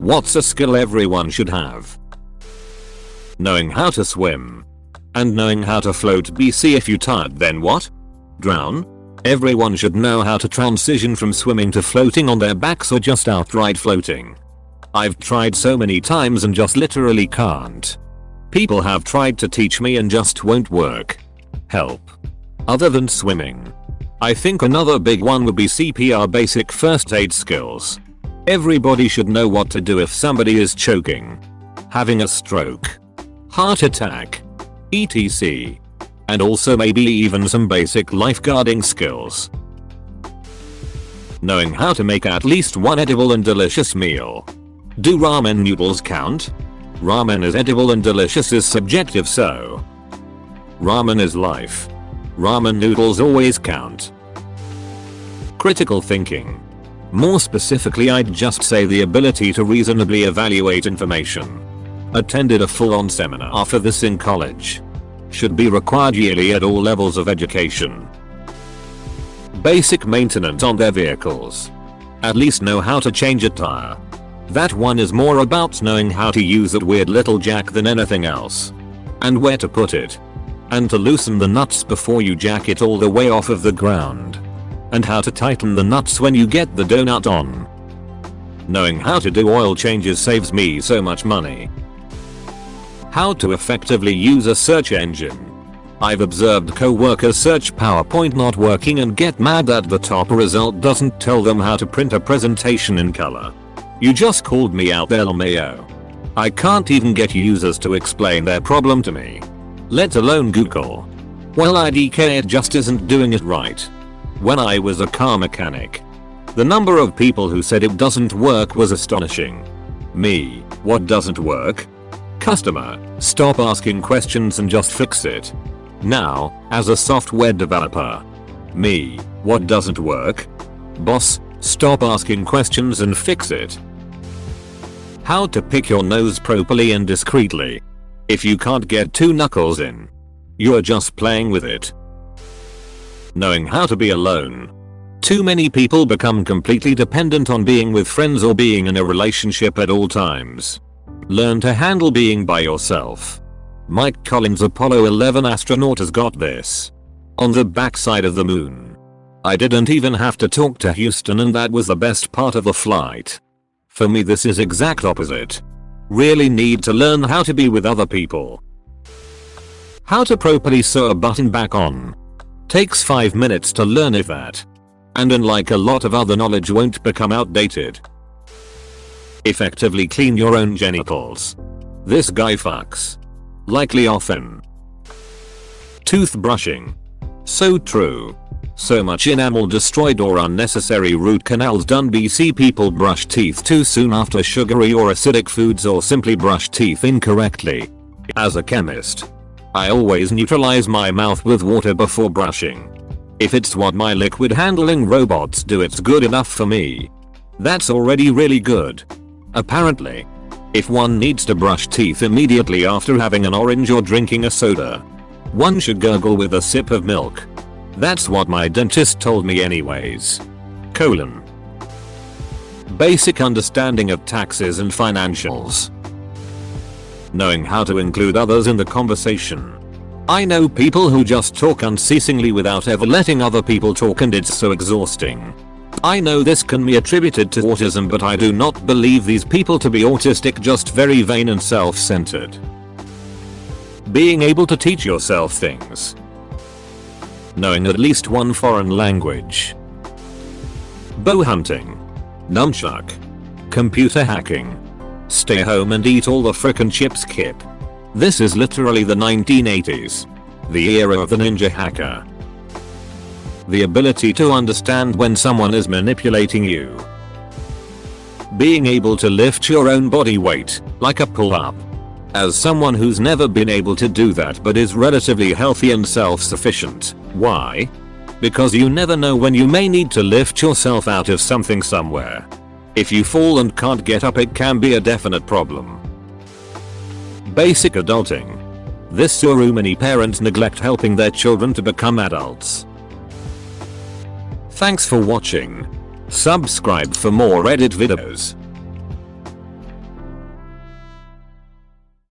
What's a skill everyone should have? Knowing how to swim. And knowing how to float. BC if you tired then what? Drown? Everyone should know how to transition from swimming to floating on their backs or just outright floating. I've tried so many times and just literally can't. People have tried to teach me and just won't work. Help. Other than swimming. I think another big one would be CPR, basic first aid skills. Everybody should know what to do if somebody is choking, having a stroke, heart attack, etc. And also maybe even some basic lifeguarding skills. Knowing how to make at least one edible and delicious meal. Do ramen noodles count? Ramen is edible and delicious is subjective, so ramen is life. Ramen noodles always count. Critical thinking. More specifically, I'd just say the ability to reasonably evaluate information. Attended a full-on seminar for this in college. Should be required yearly at all levels of education. Basic maintenance on their vehicles. At least know how to change a tire. That one is more about knowing how to use that weird little jack than anything else. And where to put it. And to loosen the nuts before you jack it all the way off of the ground. And how to tighten the nuts when you get the donut on. Knowing how to do oil changes saves me so much money. How to effectively use a search engine. I've observed co-workers search PowerPoint not working and get mad that the top result doesn't tell them how to print a presentation in color. You just called me out there, LMAO. I can't even get users to explain their problem to me. Let alone Google. Well, IDK, it just isn't doing it right. When I was a car mechanic, the number of people who said it doesn't work was astonishing. Me, what doesn't work? Customer, stop asking questions and just fix it. Now, as a software developer. Me, what doesn't work? Boss, stop asking questions and fix it. How to pick your nose properly and discreetly. If you can't get 2 knuckles in, you're just playing with it. Knowing how to be alone. Too many people become completely dependent on being with friends or being in a relationship at all times. Learn to handle being by yourself. Mike Collins, Apollo 11 astronaut, has got this. On the backside of the moon. I didn't even have to talk to Houston, and that was the best part of the flight. For me, this is exact opposite. Really need to learn how to be with other people. How to properly sew a button back on. Takes 5 minutes to learn if that. And unlike a lot of other knowledge, won't become outdated. Effectively clean your own genitals. This guy fucks. Likely often. Toothbrushing. So true. So much enamel destroyed or unnecessary root canals done. BC people brush teeth too soon after sugary or acidic foods, or simply brush teeth incorrectly. As a chemist, I always neutralize my mouth with water before brushing. If it's what my liquid handling robots do, it's good enough for me. That's already really good. Apparently, if one needs to brush teeth immediately after having an orange or drinking a soda, one should gurgle with a sip of milk. That's what my dentist told me anyways. Basic understanding of taxes and financials. Knowing how to include others in the conversation. I know people who just talk unceasingly without ever letting other people talk, and it's so exhausting. I know this can be attributed to autism, but I do not believe these people to be autistic, just very vain and self-centered. Being able to teach yourself things. Knowing at least one foreign language. Bow hunting. Nunchuck. Computer hacking. Stay home and eat all the frickin' chips, Kip. This is literally the 1980s. The era of the ninja hacker. The ability to understand when someone is manipulating you. Being able to lift your own body weight, like a pull-up. As someone who's never been able to do that but is relatively healthy and self-sufficient. Why? Because you never know when you may need to lift yourself out of something somewhere. If you fall and can't get up, it can be a definite problem. Basic adulting. This so many parents neglect helping their children to become adults. Thanks for watching. Subscribe for more Reddit videos.